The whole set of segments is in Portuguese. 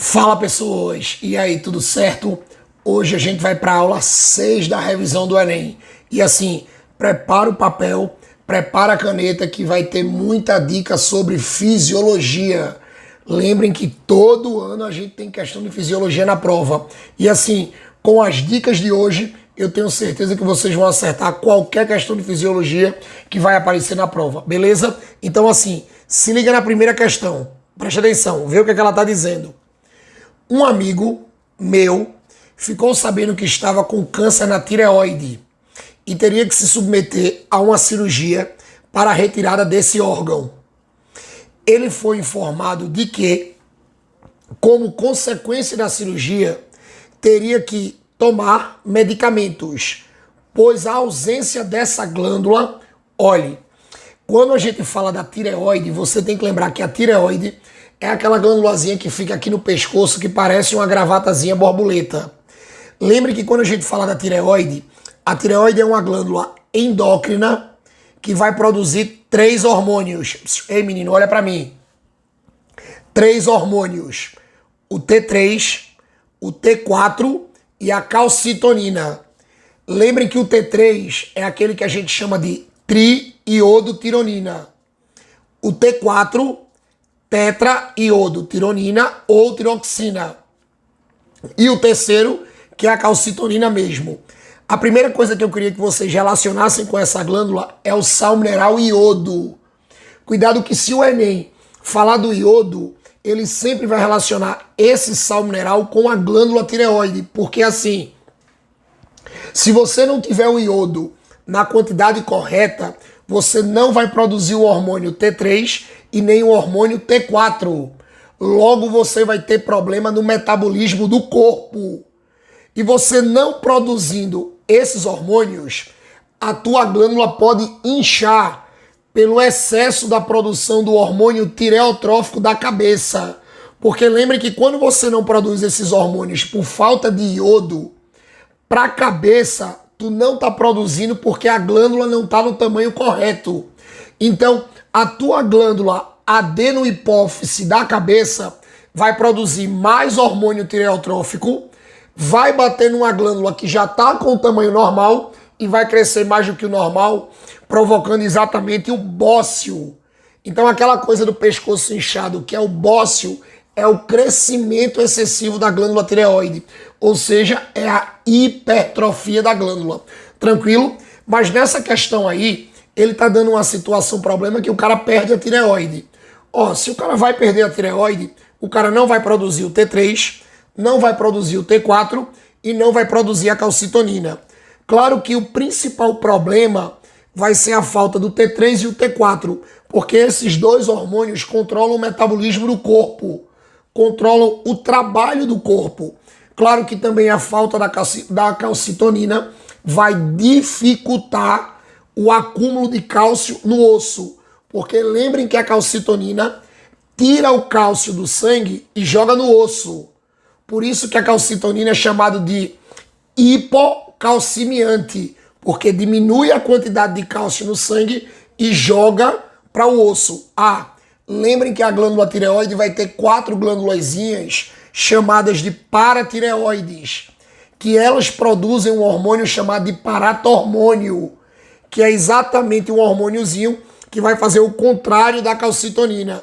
Fala pessoas, e aí, tudo certo? Hoje a gente vai para a aula 6 da revisão do Enem. E assim, prepara o papel, prepara a caneta que vai ter muita dica sobre fisiologia. Lembrem que todo ano a gente tem questão de fisiologia na prova. E assim, com as dicas de hoje, eu tenho certeza que vocês vão acertar qualquer questão de fisiologia que vai aparecer na prova, beleza? Então assim, se liga na primeira questão. Preste atenção, vê o que ela está dizendo. Um amigo meu ficou sabendo que estava com câncer na tireoide e teria que se submeter a uma cirurgia para a retirada desse órgão. Ele foi informado de que, como consequência da cirurgia, teria que tomar medicamentos, pois a ausência dessa glândula, olhe, quando a gente fala da tireoide, você tem que lembrar que a tireoide é aquela glândulazinha que fica aqui no pescoço que parece uma gravatazinha borboleta. Lembre que quando a gente fala da tireoide, a tireoide é uma glândula endócrina que vai produzir 3 hormônios. Ei menino, olha pra mim. 3 hormônios. O T3, o T4 e a calcitonina. Lembrem que o T3 é aquele que a gente chama de triiodotironina. O T4, tetraiodotironina ou tiroxina. E o terceiro, que é a calcitonina mesmo. A primeira coisa que eu queria que vocês relacionassem com essa glândula é o sal mineral iodo. Cuidado que se o Enem falar do iodo, ele sempre vai relacionar esse sal mineral com a glândula tireoide, porque assim, se você não tiver o iodo na quantidade correta, você não vai produzir o hormônio T3 e nem o hormônio T4. Logo você vai ter problema no metabolismo do corpo. E você não produzindo esses hormônios, a tua glândula pode inchar pelo excesso da produção do hormônio tireotrófico da cabeça. Porque lembre que quando você não produz esses hormônios por falta de iodo, para a cabeça, tu não está produzindo porque a glândula não está no tamanho correto. Então, a tua glândula adenohipófise da cabeça vai produzir mais hormônio tireotrófico, vai bater numa glândula que já está com o tamanho normal e vai crescer mais do que o normal, provocando exatamente o bócio. Então, aquela coisa do pescoço inchado, que é o bócio, é o crescimento excessivo da glândula tireoide, ou seja, é a hipertrofia da glândula. Tranquilo? Mas nessa questão aí, ele tá dando uma situação, um problema que o cara perde a tireoide. Ó, se o cara vai perder a tireoide, o cara não vai produzir o T3, não vai produzir o T4 e não vai produzir a calcitonina. Claro que o principal problema vai ser a falta do T3 e o T4, porque esses dois hormônios controlam o metabolismo do corpo, controlam o trabalho do corpo. Claro que também a falta da calcitonina vai dificultar o acúmulo de cálcio no osso, porque lembrem que a calcitonina tira o cálcio do sangue e joga no osso. Por isso que a calcitonina é chamada de hipocalcemiante, porque diminui a quantidade de cálcio no sangue e joga para o osso. Lembrem que a glândula tireoide vai ter 4 glândulazinhas chamadas de paratireoides, que elas produzem um hormônio chamado de paratormônio, que é exatamente um hormôniozinho que vai fazer o contrário da calcitonina.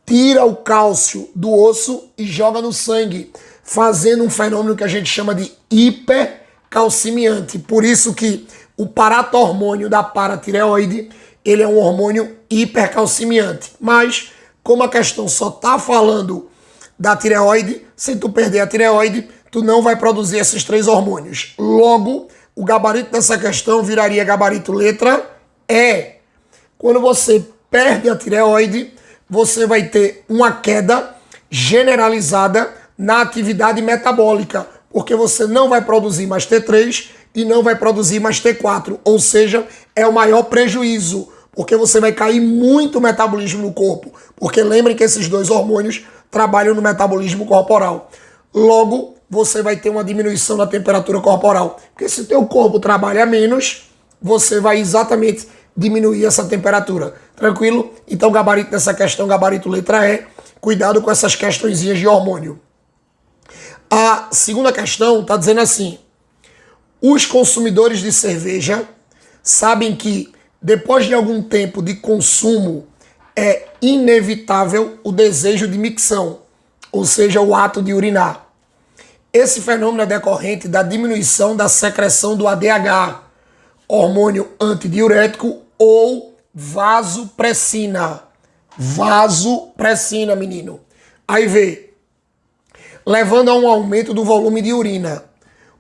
Tira o cálcio do osso e joga no sangue, fazendo um fenômeno que a gente chama de hipercalcemiante. Por isso que o paratormônio da paratireoide, ele é um hormônio hipercalcemiante. Mas, como a questão só está falando da tireoide, se tu perder a tireoide, tu não vai produzir esses 3 hormônios. Logo, o gabarito dessa questão viraria gabarito letra E. Quando você perde a tireoide, você vai ter uma queda generalizada na atividade metabólica, porque você não vai produzir mais T3 e não vai produzir mais T4, ou seja, é o maior prejuízo, porque você vai cair muito o metabolismo no corpo, porque lembrem que esses 2 hormônios trabalham no metabolismo corporal. Logo, você vai ter uma diminuição da temperatura corporal, porque se o teu corpo trabalha menos, você vai exatamente diminuir essa temperatura. Tranquilo? Então, gabarito dessa questão, gabarito letra E, cuidado com essas questõezinhas de hormônio. A segunda questão está dizendo assim: os consumidores de cerveja sabem que depois de algum tempo de consumo é inevitável o desejo de micção, ou seja, o ato de urinar. Esse fenômeno é decorrente da diminuição da secreção do ADH, hormônio antidiurético, ou vasopressina. Vasopressina, menino. Aí vê, levando a um aumento do volume de urina.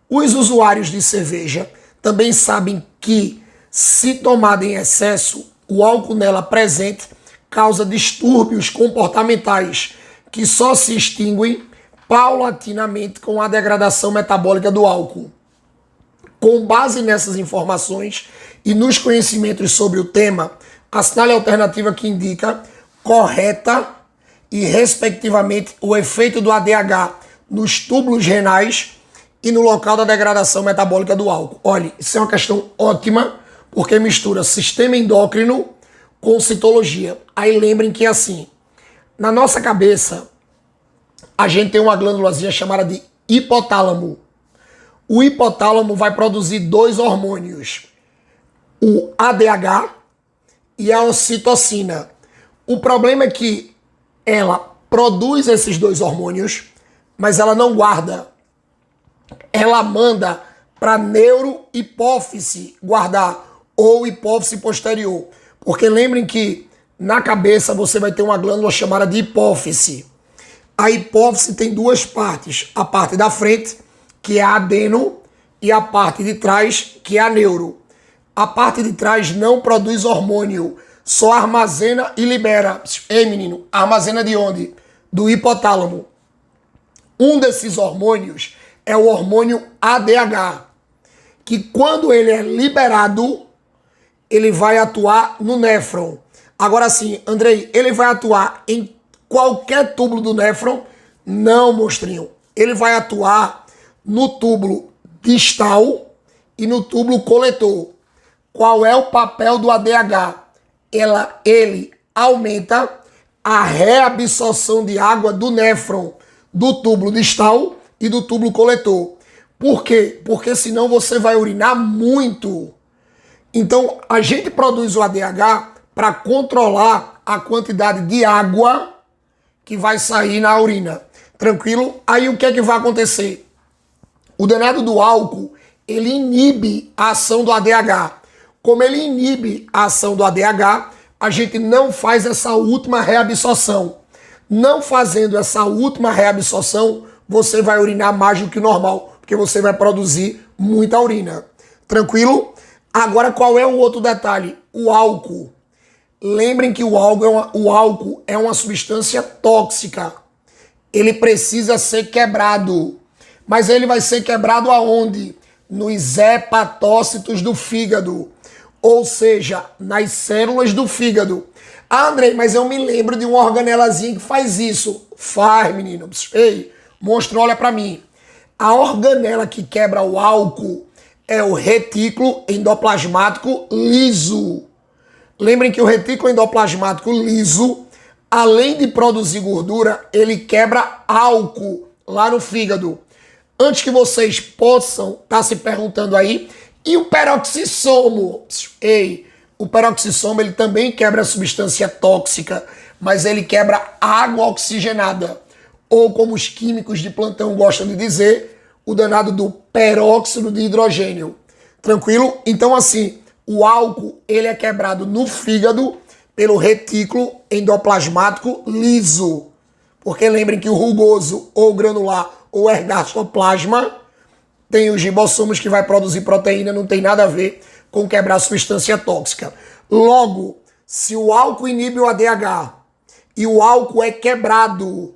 Os usuários de cerveja também sabem que, se tomada em excesso, o álcool nela presente causa distúrbios comportamentais que só se extinguem paulatinamente com a degradação metabólica do álcool. Com base nessas informações e nos conhecimentos sobre o tema, assinale a alternativa que indica correta e, respectivamente, o efeito do ADH nos túbulos renais e no local da degradação metabólica do álcool. Olha, isso é uma questão ótima, porque mistura sistema endócrino com citologia. Aí lembrem que, assim, na nossa cabeça, a gente tem uma glândulazinha chamada de hipotálamo. O hipotálamo vai produzir dois hormônios, o ADH e a ocitocina. O problema é que ela produz esses dois hormônios, mas ela não guarda. Ela manda para neurohipófise guardar, ou hipófise posterior. Porque lembrem que na cabeça você vai ter uma glândula chamada de hipófise. A hipófise tem duas partes. A parte da frente, que é a adeno, e a parte de trás, que é a neuro. A parte de trás não produz hormônio, só armazena e libera. Ei, menino, armazena de onde? Do hipotálamo. Um desses hormônios é o hormônio ADH, que quando ele é liberado, ele vai atuar no néfron. Agora sim, Andrei, ele vai atuar em qualquer túbulo do néfron? Não, monstrinho. Ele vai atuar no túbulo distal e no túbulo coletor. Qual é o papel do ADH? Ele aumenta a reabsorção de água do néfron, do túbulo distal e do túbulo coletor. Por quê? Porque senão você vai urinar muito. Então, a gente produz o ADH para controlar a quantidade de água que vai sair na urina. Tranquilo? Aí o que é que vai acontecer? O danado do álcool, ele inibe a ação do ADH. Como ele inibe a ação do ADH, a gente não faz essa última reabsorção. Não fazendo essa última reabsorção, você vai urinar mais do que o normal, porque você vai produzir muita urina. Tranquilo? Agora, qual é o outro detalhe? O álcool. Lembrem que o álcool é uma substância tóxica. Ele precisa ser quebrado. Mas ele vai ser quebrado aonde? Nos hepatócitos do fígado. Ou seja, nas células do fígado. Ah, Andrei, mas eu me lembro de uma organelazinha que faz isso. Faz, menino. Ei, monstro, olha pra mim. A organela que quebra o álcool é o retículo endoplasmático liso. Lembrem que o retículo endoplasmático liso, além de produzir gordura, ele quebra álcool lá no fígado. Antes que vocês possam estar se perguntando aí, e o peroxissomo? Ei, o peroxissomo ele também quebra substância tóxica, mas ele quebra água oxigenada. Ou como os químicos de plantão gostam de dizer, o danado do peróxido de hidrogênio. Tranquilo? Então assim, o álcool ele é quebrado no fígado pelo retículo endoplasmático liso. Porque lembrem que o rugoso ou granular ou ergastoplasma tem os ribossomos que vai produzir proteína, não tem nada a ver com quebrar substância tóxica. Logo, se o álcool inibe o ADH e o álcool é quebrado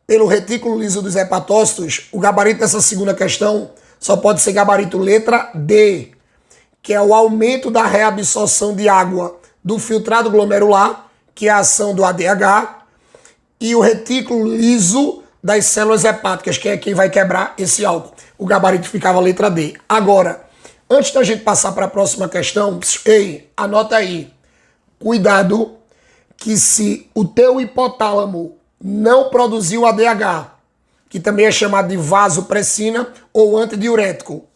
pelo retículo liso dos hepatócitos, o gabarito dessa segunda questão só pode ser gabarito letra D, que é o aumento da reabsorção de água do filtrado glomerular, que é a ação do ADH, e o retículo liso das células hepáticas, que é quem vai quebrar esse álcool. O gabarito ficava letra D. Agora, antes da gente passar para a próxima questão, ei, anota aí. Cuidado que se o teu hipotálamo não produzir o ADH que também é chamado de vasopressina ou antidiurético.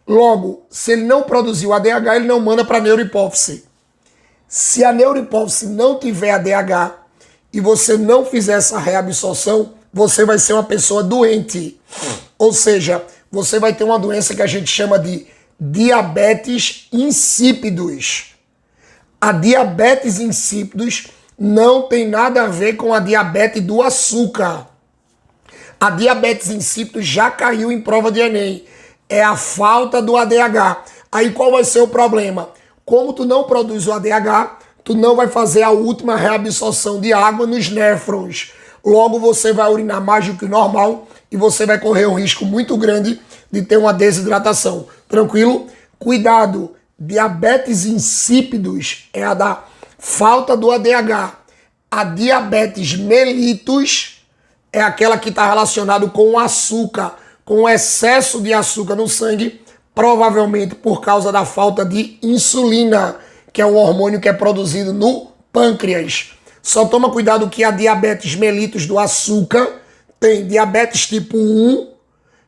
Logo, se ele não produzir o ADH, ele não manda para a neurohipófise. Se a neurohipófise não tiver ADH e você não fizer essa reabsorção, você vai ser uma pessoa doente. Ou seja, você vai ter uma doença que a gente chama de diabetes insípidos. A diabetes insípidos não tem nada a ver com a diabetes do açúcar. A diabetes insípidos já caiu em prova de Enem. É a falta do ADH. Aí qual vai ser o problema? Como tu não produz o ADH, tu não vai fazer a última reabsorção de água nos néfrons. Logo você vai urinar mais do que o normal e você vai correr um risco muito grande de ter uma desidratação. Tranquilo? Cuidado, diabetes insípidos é a da falta do ADH. A diabetes mellitus é aquela que está relacionada com o açúcar, com o excesso de açúcar no sangue, provavelmente por causa da falta de insulina, que é um hormônio que é produzido no pâncreas. Só toma cuidado que a diabetes mellitus do açúcar tem diabetes tipo 1,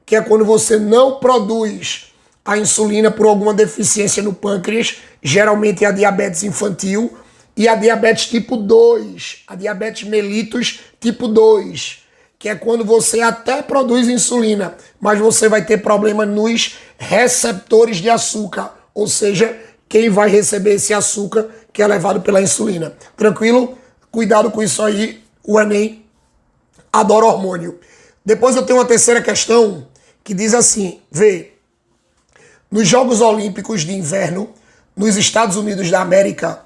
que é quando você não produz a insulina por alguma deficiência no pâncreas, geralmente é a diabetes infantil, e a diabetes tipo 2, a diabetes mellitus tipo 2, que é quando você até produz insulina, mas você vai ter problema nos receptores de açúcar, ou seja, quem vai receber esse açúcar que é levado pela insulina. Tranquilo? Cuidado com isso aí, o Enem adora hormônio. Depois eu tenho uma terceira questão que diz assim, vê, nos Jogos Olímpicos de Inverno, nos Estados Unidos da América,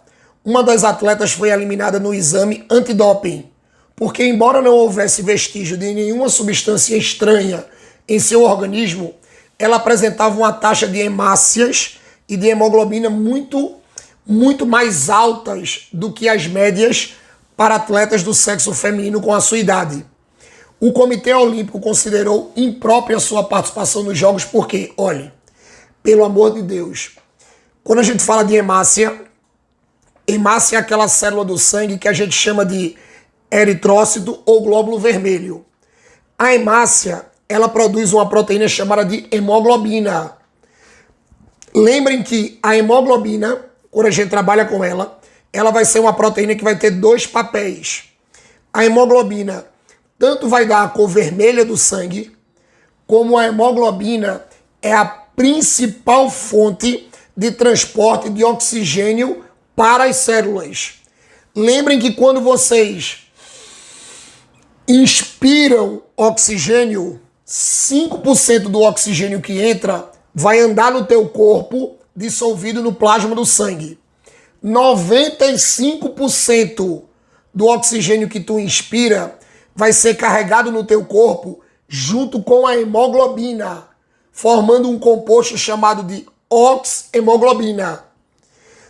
uma das atletas foi eliminada no exame antidoping, porque embora não houvesse vestígio de nenhuma substância estranha em seu organismo, ela apresentava uma taxa de hemácias e de hemoglobina muito mais altas do que as médias para atletas do sexo feminino com a sua idade. O Comitê Olímpico considerou imprópria sua participação nos Jogos porque, olhe, pelo amor de Deus, quando a gente fala de hemácia é aquela célula do sangue que a gente chama de eritrócito ou glóbulo vermelho. A hemácia, ela produz uma proteína chamada de hemoglobina. Lembrem que a hemoglobina, quando a gente trabalha com ela, ela vai ser uma proteína que vai ter dois papéis. A hemoglobina tanto vai dar a cor vermelha do sangue, como a hemoglobina é a principal fonte de transporte de oxigênio para as células. Lembrem que quando vocês inspiram oxigênio, 5% do oxigênio que entra vai andar no teu corpo dissolvido no plasma do sangue. 95% do oxigênio que tu inspira vai ser carregado no teu corpo junto com a hemoglobina, formando um composto chamado de oxhemoglobina.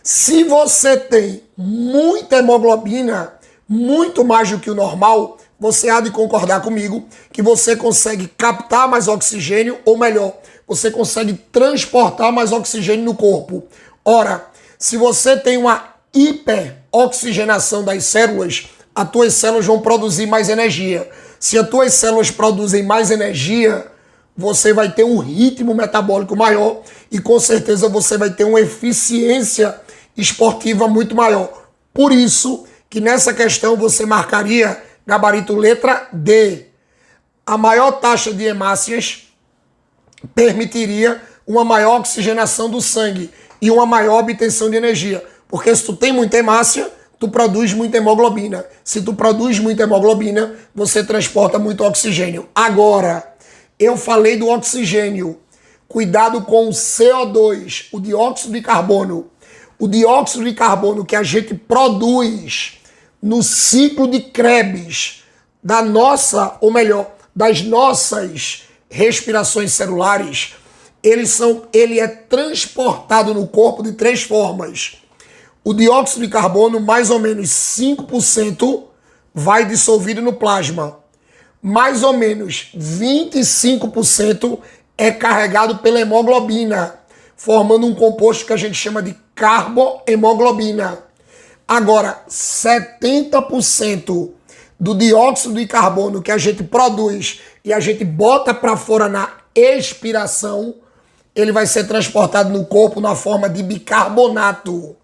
Se você tem muita hemoglobina, muito mais do que o normal, você há de concordar comigo que você consegue captar mais oxigênio, ou melhor, você consegue transportar mais oxigênio no corpo. Ora, se você tem uma hiperoxigenação das células, as tuas células vão produzir mais energia. Se as tuas células produzem mais energia, você vai ter um ritmo metabólico maior e com certeza você vai ter uma eficiência esportiva muito maior. Por isso que nessa questão você marcaria gabarito letra D. A maior taxa de hemácias permitiria uma maior oxigenação do sangue e uma maior obtenção de energia. Porque se tu tem muita hemácia, tu produz muita hemoglobina. Se tu produz muita hemoglobina, você transporta muito oxigênio. Agora, eu falei do oxigênio. Cuidado com o CO2, o dióxido de carbono. O dióxido de carbono que a gente produz no ciclo de Krebs da nossa, ou melhor, das nossas respirações celulares, ele é transportado no corpo de três formas. O dióxido de carbono, mais ou menos 5%, vai dissolvido no plasma. Mais ou menos 25% é carregado pela hemoglobina, formando um composto que a gente chama de carbohemoglobina. Agora, 70% do dióxido de carbono que a gente produz e a gente bota para fora na expiração, ele vai ser transportado no corpo na forma de bicarbonato.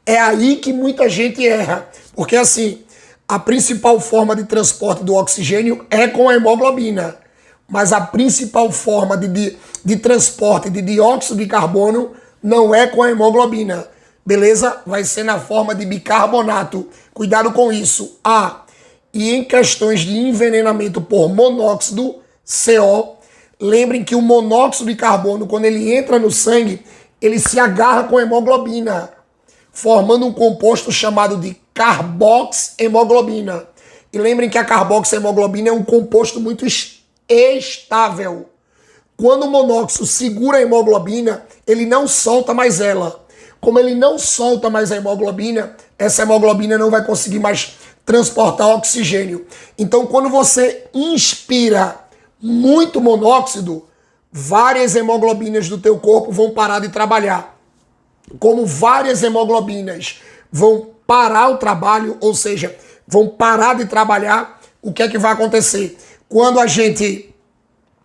É aí que muita gente erra, porque assim, a principal forma de transporte do oxigênio é com a hemoglobina, mas a principal forma de transporte de dióxido de carbono não é com a hemoglobina, beleza? Vai ser na forma de bicarbonato. Cuidado com isso. E em questões de envenenamento por monóxido, CO, lembrem que o monóxido de carbono, quando ele entra no sangue, ele se agarra com a hemoglobina, formando um composto chamado de carboxhemoglobina. E lembrem que a carboxhemoglobina é um composto muito estável. Quando o monóxido segura a hemoglobina, ele não solta mais ela. Como ele não solta mais a hemoglobina, essa hemoglobina não vai conseguir mais transportar oxigênio. Então, quando você inspira muito monóxido, várias hemoglobinas do teu corpo vão parar de trabalhar. Como várias hemoglobinas vão parar o trabalho, ou seja, vão parar de trabalhar, o que é que vai acontecer? Quando a gente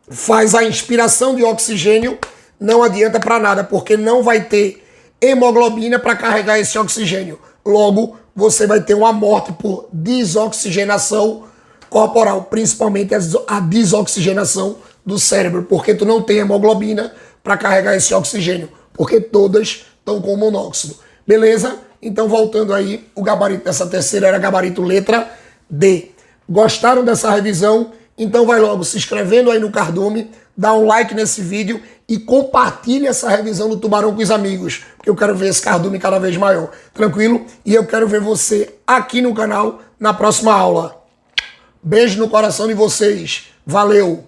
faz a inspiração de oxigênio, não adianta para nada, porque não vai ter hemoglobina para carregar esse oxigênio. Logo, você vai ter uma morte por desoxigenação corporal, principalmente a desoxigenação do cérebro, porque tu não tem hemoglobina para carregar esse oxigênio, porque todas estão com monóxido. Beleza? Então, voltando aí, o gabarito dessa terceira era gabarito letra D. Gostaram dessa revisão? Então vai logo se inscrevendo aí no Cardume, dá um like nesse vídeo e compartilhe essa revisão do tubarão com os amigos, porque eu quero ver esse cardume cada vez maior. Tranquilo? E eu quero ver você aqui no canal na próxima aula. Beijo no coração de vocês. Valeu!